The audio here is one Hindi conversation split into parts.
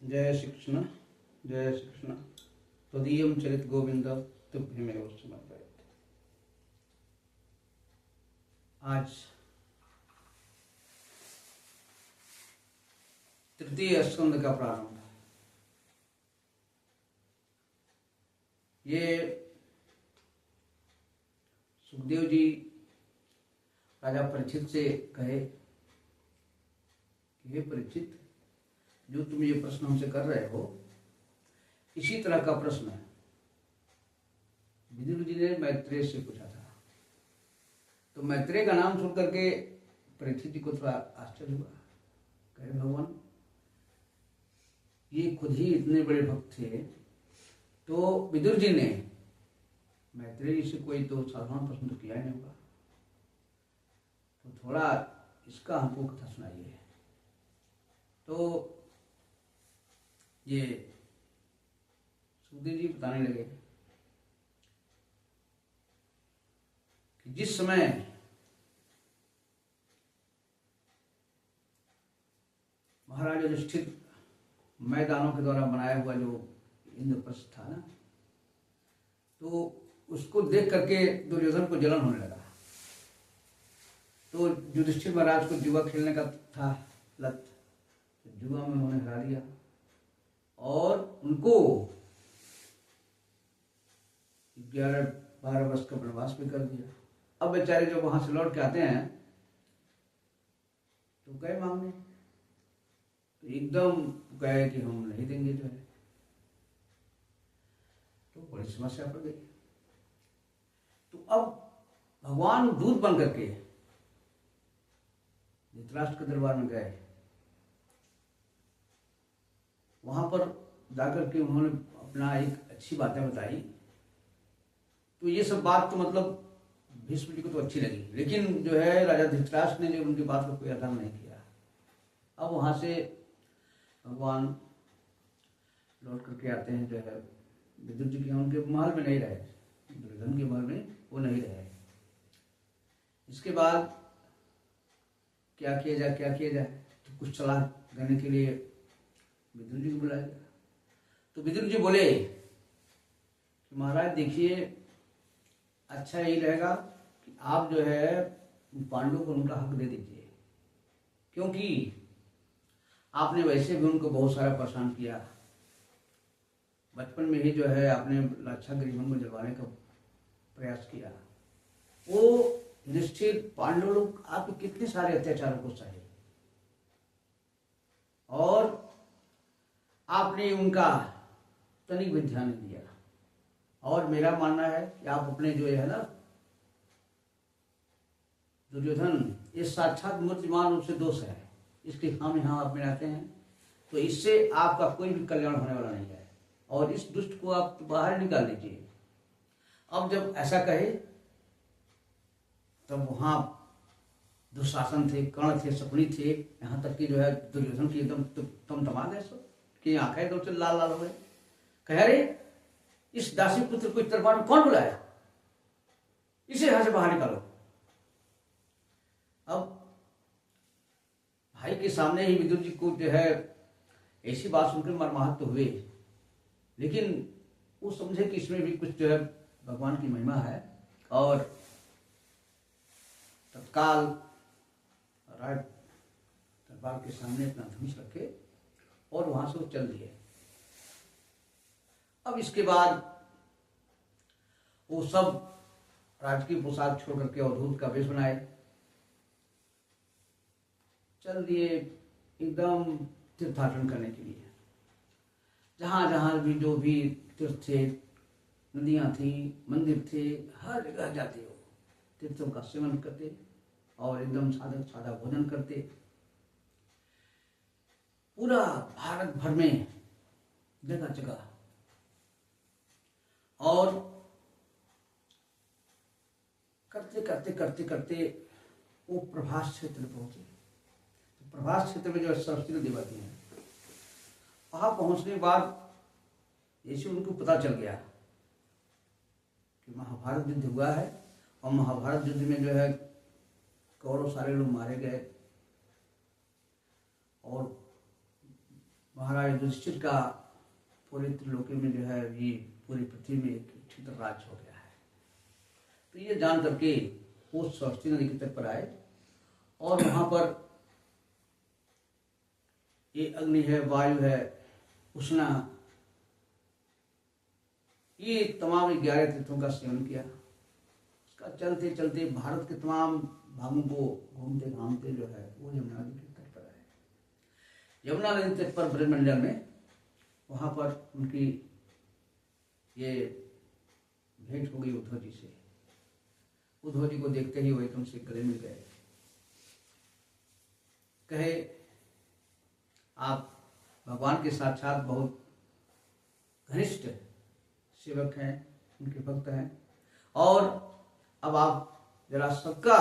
जय श्री कृष्ण। जय श्री कृष्ण। त्वदीयं चरित गोविंद तुभ्यमेव समर्पयामि। आज तृतीय स्कंद का प्रारंभ। ये सुखदेव जी राजा परीक्षित से कहे कि हे परीक्षित, जो तुम ये प्रश्न हमसे कर रहे हो, इसी तरह का प्रश्न विदुर जी ने मैत्रेय से पूछा था। तो मैत्रेय का नाम सुन करके परीक्षित जी को थोड़ा आश्चर्य हुआ। कहे भगवान, ये खुद ही इतने बड़े भक्त थे, तो विदुर जी ने मैत्रेय जी से कोई तो साधारण प्रश्न तो किया ही नहीं होगा, तो थोड़ा इसका हमको कथा सुनाइए। तो ये सुखदेव जी बताने लगे कि जिस समय महाराज युधिष्ठिर मैदानों के द्वारा बनाया हुआ जो इंद्रप्रस्थ था ना, तो उसको देख करके दुर्योधन को जलन होने लगा। तो युधिष्ठिर महाराज को जुआ खेलने का था लत, तो जुआ में उन्होंने हरा दिया और उनको 11-12 वर्ष का वनवास भी कर दिया। अब बेचारे जब वहां से लौट के आते हैं तो गए मांगने, तो एकदम गए कि हम नहीं देंगे जो है, तो बड़ी समस्या पड़ गई। तो अब भगवान दूत बन करके धृतराष्ट्र के दरबार में गए। वहां पर जाकर के उन्होंने अपना एक अच्छी बातें बताई। तो ये सब बात तो मतलब भीष्म जी को तो अच्छी लगी, लेकिन जो है राजा धृतराष्ट्र ने जो उनकी बात को कोई अदा नहीं किया। अब वहां से भगवान लौट करके आते हैं, जो है विदुर जी के उनके महल में नहीं रहे, दुर्योधन के महल में वो नहीं रहे। इसके बाद क्या किया जाए, तो कुछ सलाह देने के लिए विदुर जी को बुलाया गया। तो विदुर जी बोले कि महाराज देखिए, अच्छा यही रहेगा कि आप जो है पांडवों को उनका हक दे दीजिए, क्योंकि आपने वैसे भी उनको बहुत सारा परेशान किया। बचपन में ही जो है आपने लाक्षागृह को जलवाने का प्रयास किया। वो युधिष्ठिर पांडव लोग आपके कितने सारे अत्याचारों को सहे, और आपने उनका तनिक भी ध्यान नहीं दिया। और मेरा मानना है कि आप अपने जो है ना दुर्योधन, ये साक्षात मूर्तिमान रूप से दोष है, इसके हम यहाँ आप मिलाते हैं, तो इससे आपका कोई भी कल्याण होने वाला नहीं है, और इस दुष्ट को आप बाहर निकाल दीजिए। अब जब ऐसा कहे तब वहां दुशासन थे, कर्ण थे, शकुनी थे, यहाँ तक कि जो है दुर्योधन की एकदम तमा गए सब, कि आंखें एकदम से लाल लाल हो गए। कह रहे इस दासी पुत्र को इस दरबार में कौन बुलाया, इसे यहां से बाहर निकालो। अब भाई के सामने ही विदुर जी को जो है ऐसी बात सुनकर मर्माहत तो हुए, लेकिन वो समझे कि इसमें भी कुछ जो है भगवान की महिमा है, और तत्काल राज दरबार के सामने अपना धनुष रखे और वहां से वो चल दिए। अब इसके बाद वो सब राजकीय पोशाक छोड़ करके अवधूत का वेश बनाए, चल दिए एकदम तीर्थाटन करने के लिए। जहां जहां भी जो भी तीर्थ थे, नदियां थी, मंदिर थे, हर जगह जाते हो, तीर्थों का सेवन करते और एकदम सादा भोजन करते। पूरा भारत भर में जगह जगह, और करते करते करते करते वो प्रभास क्षेत्र में पहुंचे। तो प्रभास क्षेत्र में जो सरस्वती नदी बहती है, वहां पहुंचने के बाद जैसे उनको पता चल गया कि महाभारत युद्ध हुआ है, और महाभारत युद्ध में जो है कौरव सारे लोग मारे गए, और महाराज युधिष्ठिर का पूरे त्रिलोकी में जो है ये पूरी पृथ्वी में एक क्षेत्र राज हो गया है। तो ये जान करके वो सरस्वती नदी के तट पर आए और वहां पर ये अग्नि है, वायु है, उष्णा, ये तमाम 11 तीर्थों का सेवन किया। उसका चलते चलते भारत के तमाम भागों को घूमते घामते जो है वो यमुना नदी के तट पर आए। यमुना नदी तट पर ब्रजमंडल में वहां पर उनकी ये भेंट हो गई उद्धव जी से। उद्धव जी को देखते ही वो एकदम से गले मिल गए। कहे आप भगवान के साक्षात बहुत घनिष्ठ सेवक हैं, उनके भक्त हैं, और अब आप जरा सबका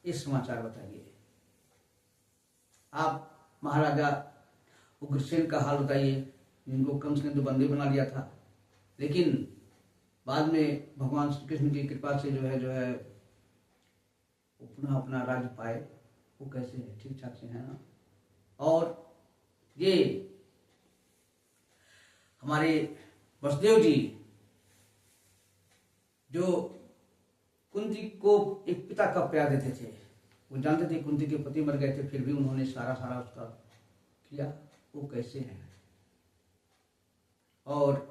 इस समाचार बताइए। आप महाराजा उग्रसेन का हाल बताइए, जिनको कंस ने तो बंदी बना लिया था, लेकिन बाद में भगवान श्री कृष्ण की कृपा से जो है वो पुनः अपना राज्य पाए, वो कैसे है, ठीक ठाक से है ना। और ये हमारे वसुदेव जी जो कुंती को एक पिता का प्यार देते थे, वो जानते थे कुंती के पति मर गए थे, फिर भी उन्होंने सारा उसका किया, वो कैसे हैं। और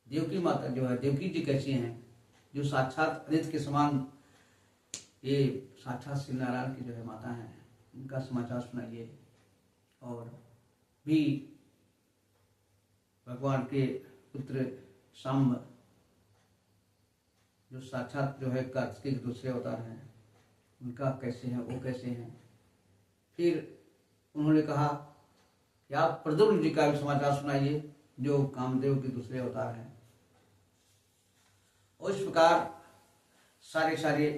देवकी माता जो है, देवकी जी कैसी हैं, जो साक्षात अदिति के समान, ये साक्षात श्री नारायण की जो है माता हैं, उनका समाचार सुनाइए। और भी भगवान के पुत्र सांब जो साक्षात जो है कार्तिकेय के दूसरे अवतार हैं, उनका कैसे हैं, वो कैसे हैं। फिर उन्होंने कहा कि आप प्रद्युम्न जी का भी समाचार सुनाइए, जो कामदेव के दूसरे अवतार हैं। और इस प्रकार सारे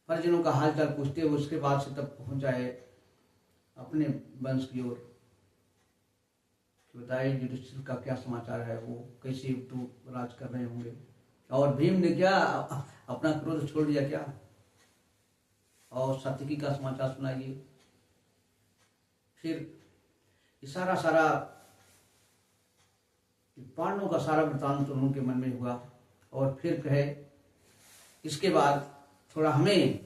परिजनों का हालचाल पूछते हुए उसके बाद से तब पहुंच जाए अपने वंश की ओर। बताइए युधिष्ठिर का क्या समाचार है, वो कैसे तो राज कर रहे होंगे, और भीम ने क्या अपना क्रोध छोड़ दिया क्या, और सात्विकी का समाचार सुनाइए। फिर सारा पांडवों का सारा वृत्तांत तो उनके मन में हुआ। और फिर कहे इसके बाद थोड़ा हमें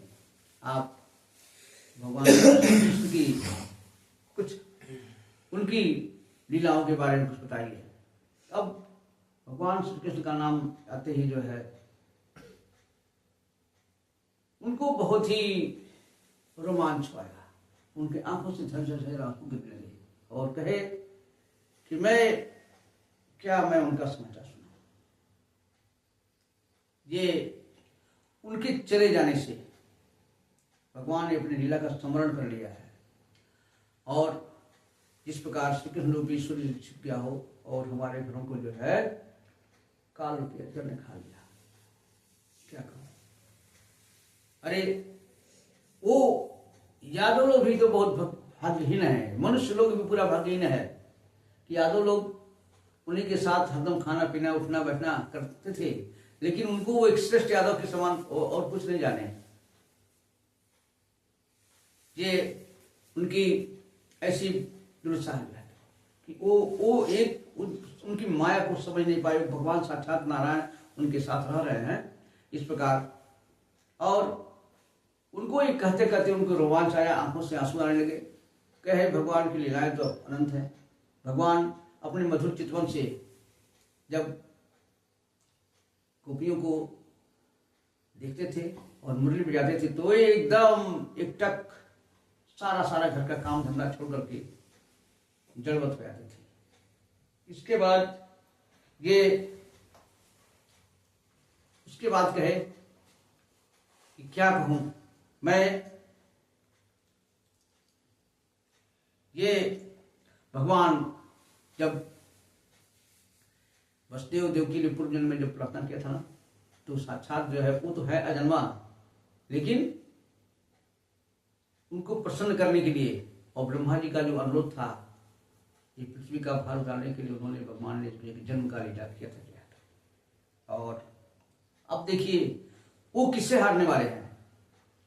आप भगवान कृष्ण की कुछ उनकी लीलाओं के बारे में कुछ बताइए। अब भगवान श्री कृष्ण का नाम आते ही जो है उनको बहुत ही रोमांच आया, उनके आंखों से झरझर आंसू गिरने लगे और कहे कि मैं उनका समाचार सुना। ये उनके चले जाने से भगवान ने अपनी लीला का स्मरण कर लिया है, और जिस प्रकार श्री कृष्ण रूपी सूर्य छिप गया हो और हमारे घरों को जो है काल रूपी अजगर ने खा लिया, क्या कहूं। अरे वो यादव लोग भी तो बहुत भाग्यहीन है, मनुष्य लोग भी पूरा भाग्यहीन है कि यादव लोग उन्हीं के साथ हरदम खाना पीना उठना बैठना करते थे, लेकिन उनको वो एक श्रेष्ठ यादव के समान और कुछ नहीं जाने। ये उनकी ऐसी दुर्दशा है कि वो एक उनकी माया को समझ नहीं पाए। भगवान साक्षात नारायण उनके साथ रह रहे हैं इस प्रकार, और उनको एक कहते कहते उनको रोमांच आया, आंखों से आंसू आने लगे। कहे भगवान की लीलाएं तो अनंत है। भगवान अपने मधुर चितवन से जब गोपियों को देखते थे और मुरली बजाते थे तो एकदम एकटक सारा घर का काम धंधा छोड़ करके जड़वत हो जाते थे। उसके बाद कहे कि क्या कहूं मैं, ये भगवान जब वसुदेव देवकी ने पूर्व जन्म में जब प्रार्थना किया था ना, तो साक्षात जो है वो तो है अजन्मा, लेकिन उनको प्रसन्न करने के लिए और ब्रह्मा जी का जो अनुरोध था ये पृथ्वी का भार उतारने के लिए उन्होंने भगवान ने जन्म का लीला किया था। और अब देखिए वो किससे हारने वाले हैं,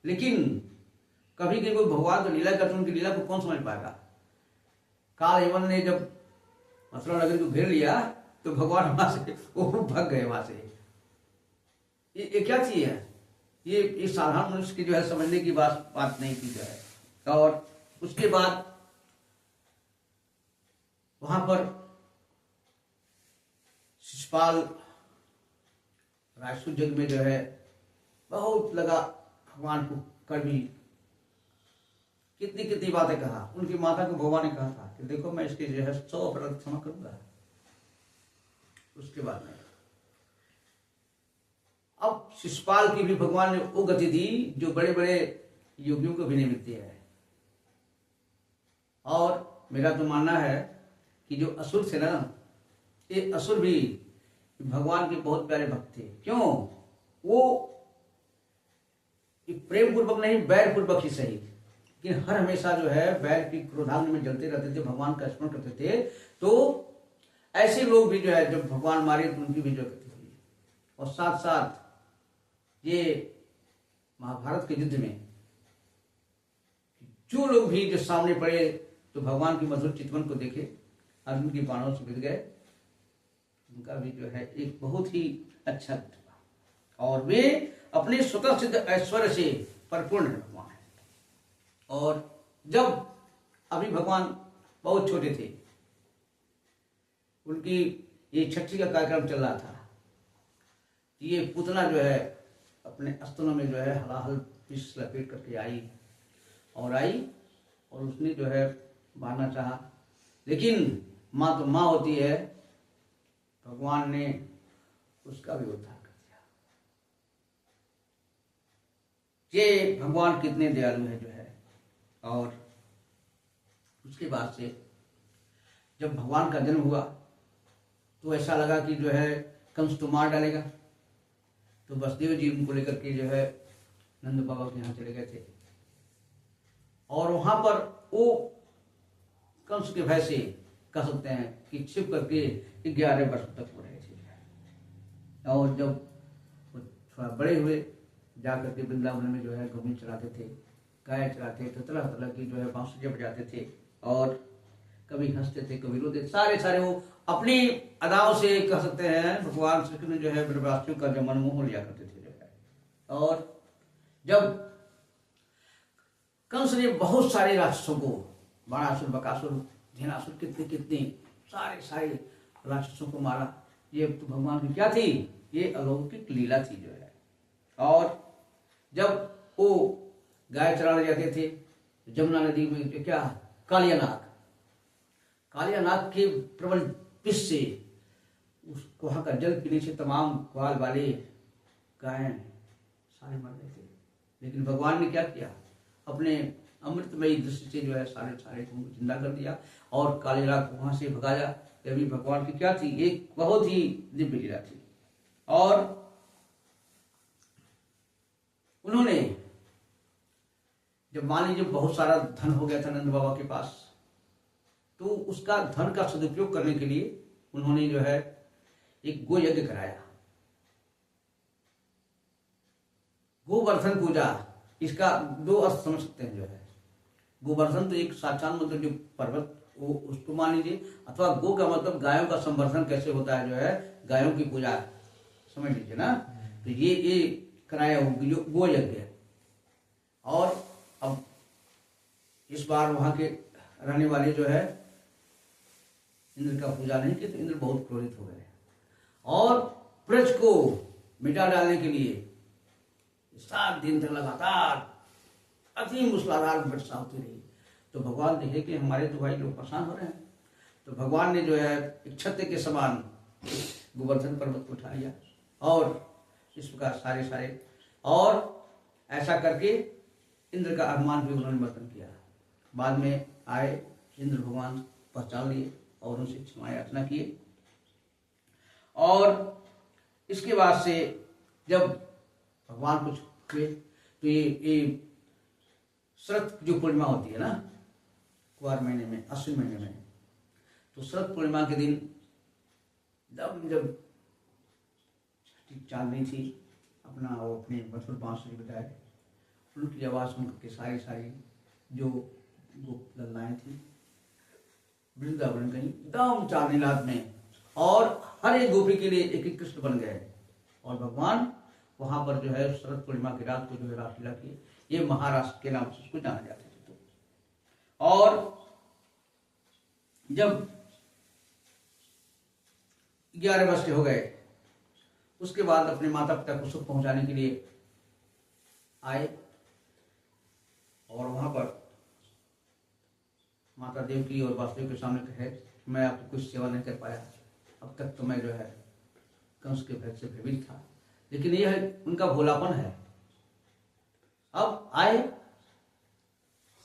लेकिन कभी कोई भगवान तो लीला करते उनकी लीला को कौन समझ पाएगा। काल यवन ने जब मथुरा नगर को घेर लिया तो भगवान वहां से वो भाग गए वहां से। ये क्या चीज है, ये साधारण मनुष्य की जो है समझने की बात नहीं थी जो है। और उसके बाद वहां पर शिशुपाल राजसूय जग में जो है बहुत लगा भगवान को कड़वी, कितनी कितनी बातें कहा। उनकी माता को भगवान ने कहा था कि देखो मैं इसके जो है 100% क्षमा करूंगा। उसके बाद में अब शिशुपाल की भी भगवान ने वो गति दी जो बड़े बड़े योगियों को भी नहीं मिलती है। और मेरा तो मानना है कि जो असुर थे ना, ये असुर भी भगवान के बहुत प्यारे भक्त थे। क्यों? वो प्रेम पूर्वक नहीं, बैर पूर्वक ही सही, लेकिन हर हमेशा जो है बैर की क्रोधाग्नि में जलते रहते थे, भगवान का स्मरण करते थे। तो ऐसे लोग भी जो है जब भगवान मारे तो उनकी भी जो गति हुई। और साथ साथ ये महाभारत के युद्ध में जो लोग भी जो सामने पड़े तो भगवान की मधुर चितवन को देखे, अर्जुन की बाणों से गिर गए, उनका भी जो है एक बहुत ही अच्छा था। और वे अपने स्वतः सिद्ध ऐश्वर्य से परिपूर्ण है भगवान है। और जब अभी भगवान बहुत छोटे थे, उनकी ये छठी का कार्यक्रम चल रहा था, ये पूतना जो है अपने स्तनों में जो है हलाहल विष लपेट करके आई और उसने जो है मारना चाहा, लेकिन माँ तो माँ होती है, भगवान ने उसका भी उद्धार कर दिया। ये भगवान कितने दयालु है जो है। और उसके बाद से जब भगवान का जन्म हुआ तो ऐसा लगा कि जो है कंस तो मार डालेगा, तो वसुदेव जी उनको लेकर के जो है नंद बाबा के यहाँ चले गए थे। और वहां पर वो कंस के भय से कह सकते हैं कि छिप करके 11 वर्ष तक हो रहे थे। और जब वो थोड़ा बड़े हुए, जाकर के वृंदावन में जो है घूमने चलाते थे, गाय चलाते थे, तरह तरह की जो है बांसुरियां बजाते थे, और कभी हंसते थे कभी रोते, सारे वो अपनी अदाओं से कह सकते हैं भगवान श्री कृष्ण जो है ब्रजवासियों का जो मन मोह लिया करते थे जो है। और जब कंस ने बहुत सारे राक्षसों को, बाणासुर, बकासुर, धेनासुर, कितने सारे राक्षसों को मारा, ये तो भगवान की क्या थी, ये अलौकिक लीला थी जो है। और जब वो गाय चराने जाते थे जमुना नदी में, क्या कालिया नाग के प्रबल विष से उस वहां का जल पीने से तमाम ग्वाल वाले गायें सारे मर गए थे। लेकिन भगवान ने क्या किया, अपने अमृतमयी दृष्टि से जो है सारे को जिंदा कर दिया और काले नाग को वहां से भगाया। तभी भगवान की क्या थी, एक बहुत ही दिव्य लीला थी। और उन्होंने जब मान लीजिए बहुत सारा धन हो गया था नंद बाबा के पास, तो उसका धन का सदुपयोग करने के लिए उन्होंने जो है एक गो यज्ञ कराया, गोवर्धन पूजा। इसका दो अर्थ समझ सकते हैं जो है। गोवर्धन तो एक साक्षात मतलब जो पर्वत, वो उसको मान लीजिए, अथवा गो का मतलब गायों का संवर्धन कैसे होता है जो है, गायों की पूजा समझ लीजिए ना। तो ये कराया जो गो यज्ञ। और अब इस बार वहां के रहने वाले जो है इंद्र का पूजा नहीं की, तो इंद्र बहुत क्रोधित हो गए और ब्रज को मिटा डालने के लिए 7 दिन तक लगातार अति मूसलाधार वर्षा होती रही। तो भगवान देखे कि हमारे तो भाई लोग परेशान हो रहे हैं, तो भगवान ने जो है एक छत्र के समान गोवर्धन पर्वत को उठा लिया और इस प्रकार सारे और ऐसा करके इंद्र का अभिमान भी उन्होंने वर्तन किया। बाद में आए इंद्र भगवान, पहचान लिए और उनसे क्षमा याचना किए। और इसके बाद से जब भगवान कुछ हुए तो ये शरद जो पूर्णिमा होती है ना कुआर महीने में, अश्विन महीने में, तो शरद पूर्णिमा के दिन जब छठी चांदनी थी, अपना वो अपने मधुर बांसुरी बजाए उनकी आवाज़ सुन करके सारी सारी जो गोप लल्लाएँ थी वृंदावन गई एकदम चांदनी रात में, और हर एक गोपी के लिए एक एक कृष्ण बन गए। और भगवान वहां पर जो है शरद पूर्णिमा की रात को जो है रासलीला की, ये महाराष्ट्र के नाम से उसको जाना जाते थे। और जब 11 वर्ष के हो गए, उसके बाद अपने माता पिता को सुख पहुंचाने के लिए आए, और वहां पर माता देवकी और वासुदेव के सामने कहे, मैं आपकी कुछ सेवा नहीं कर पाया, अब तक तो मैं जो है कंस के भय से भयभीत था, लेकिन यह उनका भोलापन है। अब आए,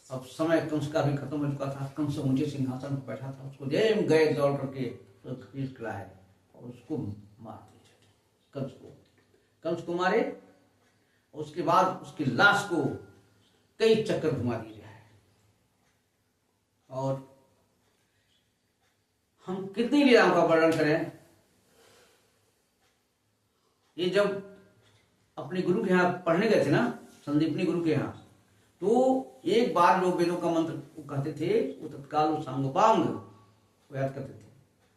अब समय कंस का भी खत्म हो चुका था, कंस ऊंचे सिंहासन पर बैठा था, उसको जेम गए दौड़ करके तो खरीद के लाए और उसको मार दिया। कंस को मारे, उसके बाद उसकी लाश को कई चक्कर घुमा दिए। और हम कितनी लीलाओं का वर्णन करें। ये जब अपने गुरु के यहाँ पढ़ने गए थे ना, संदीपनी गुरु के यहाँ, तो एक बार जो वेदों का मंत्र कहते थे वो तत्काल वो सांगोपांग वो याद करते थे,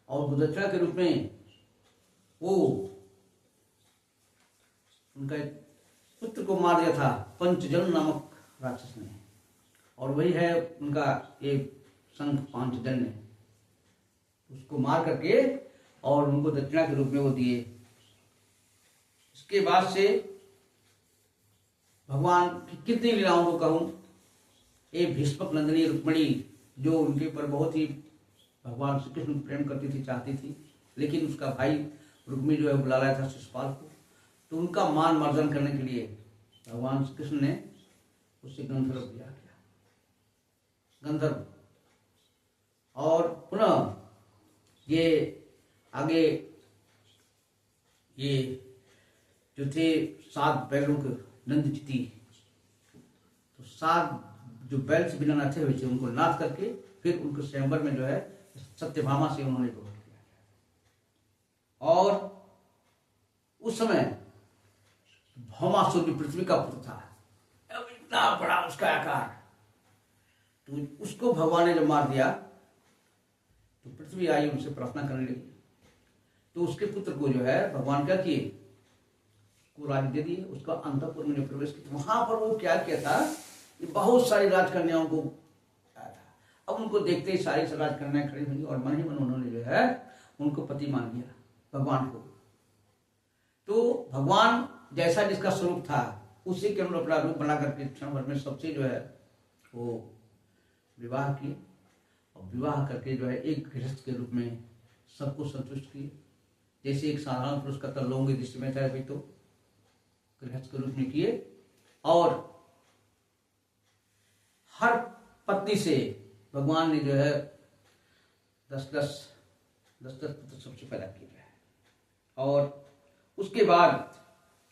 और गुदक्षा के रूप में वो उनका पुत्र को मार दिया था पंचजन नामक राक्षस ने, और वही है उनका एक संघ पांचजन्य, उसको मार करके और उनको दक्षिणा के रूप में वो दिए। इसके बाद से भगवान की कितनी लीलाओं को कहूं। ये भीष्मक नंदिनी रुक्मिणी जो उनके ऊपर बहुत ही भगवान श्री कृष्ण प्रेम करती थी, चाहती थी, लेकिन उसका भाई रुक्मी जो है बुला लाया था शिशुपाल को, तो उनका मान मर्दन करने के लिए भगवान श्री कृष्ण ने उससे गंधर्व दिया गया, गंधर्व। और पुनः ये आगे ये जो थे 7 बैलों के नंद चिती, तो 7 जो बैल से बिना नाचे हुए थे उनको नाच करके फिर उनको स्वयंवर में जो है सत्यभामा से उन्होंने विवाह किया। और उस समय भौमासुर भी पृथ्वी का पुत्र था, अब इतना बड़ा उसका आकार, तो उसको भगवान ने जब मार दिया तो पृथ्वी आई उनसे प्रार्थना करने लगी, तो उसके पुत्र को जो है भगवान क्या किए, उसको राज्य दे दिए, उसका अंतःपुर में प्रवेश किया। वहां पर वो क्या किया था, ये बहुत सारी राजकन्याओं को आया था। अब उनको देखते ही सारी राजकन्याएं खड़ी हुई और मन ही मन उन्होंने जो है उनको पति मान लिया भगवान को। तो भगवान जैसा जिसका स्वरूप था उसी के अनुरूप अपना रूप बना करके क्षण भर में सबसे जो है वो विवाह किए, और विवाह करके जो है एक गृहस्थ के रूप में सबको संतुष्ट किए। जैसे एक साधारण पुरुष का लोगों की दृष्टि में था, तो गृहस्थ के रूप में किए, और हर पत्नी से भगवान ने जो है 10-10 पुत्र सबसे पैदा किए गए। और उसके बाद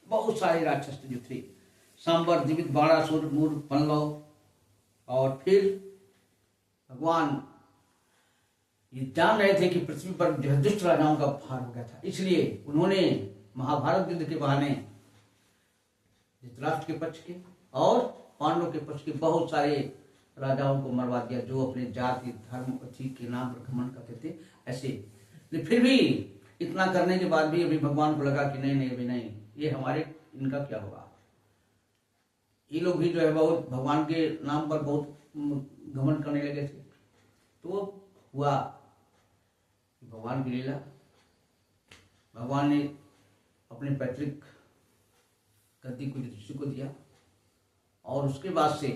बहुत सारे राक्षस जो थे, सांबर, दिवित, बाणासुर, मूर, पल्लव, और फिर भगवान ये जान रहे थे कि पृथ्वी पर जो है दुष्ट राजाओं का भार हो गया था, इसलिए उन्होंने महाभारत युद्ध के बहाने धृतराष्ट्र के पक्ष के और पांडवों के पक्ष के बहुत सारे राजाओं को मरवा दिया, जो अपने जाति धर्म अथी के नाम पर घमंड करते थे ऐसे। लेकिन फिर भी इतना करने के बाद भी अभी भगवान को लगा कि नहीं अभी नहीं, ये हमारे इनका क्या होगा। ये लोग भी जो है बहुत भगवान के नाम पर बहुत घमंड करने लगे थे। तो हुआ भगवान की लीला, भगवान ने अपने पैतृक गद्दी को ऋषि को दिया, और उसके बाद से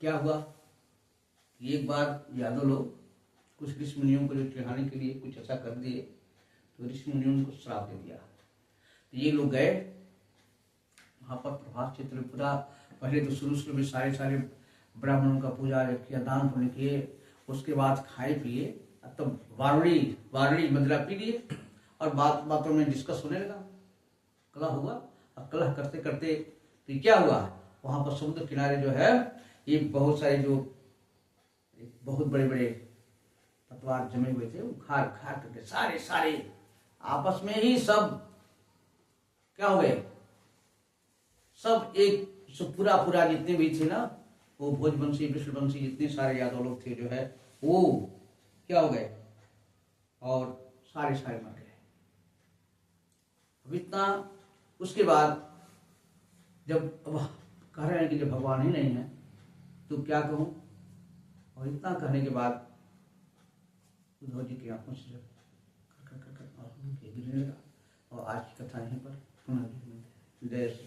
क्या हुआ कि एक बार यादव लोग कुछ ऋषि मुनियों को जो चिढ़ाने के लिए कुछ ऐसा कर दिए, तो ऋषि मुनियों ने कुछ श्राप दे दिया। तो ये लोग गए वहां पर प्रभास क्षेत्र पूरा, पहले तो शुरू में सारे ब्राह्मणों का पूजा किया, दान पुण्य किए, उसके बाद खाए पिए, तो वारुणी मदिरा पी लिए, और बातों में डिस्कस होने लगा, कलह हुआ। अब कलह करते करते तो क्या हुआ, वहां पर समुद्र किनारे जो है ये बहुत सारे जो बहुत बड़े बड़े पतवार जमे हुए थे, उखाड़ करके सारे आपस में ही सब क्या हो गए, सब एक सब पूरा जितने भी थे ना, वो भोजवंशी विष्णुवंशी जितने सारे यादव लोग थे जो है, वो क्या हो गए, और सारे मर गए। अब इतना, उसके बाद जब अब कह रहे हैं कि जब भगवान ही नहीं है तो क्या कहूँ, और इतना कहने के बाद उद्धव जी की आंखों से कर गिरने लगा। और आज की कथा यहीं पर, जय श्री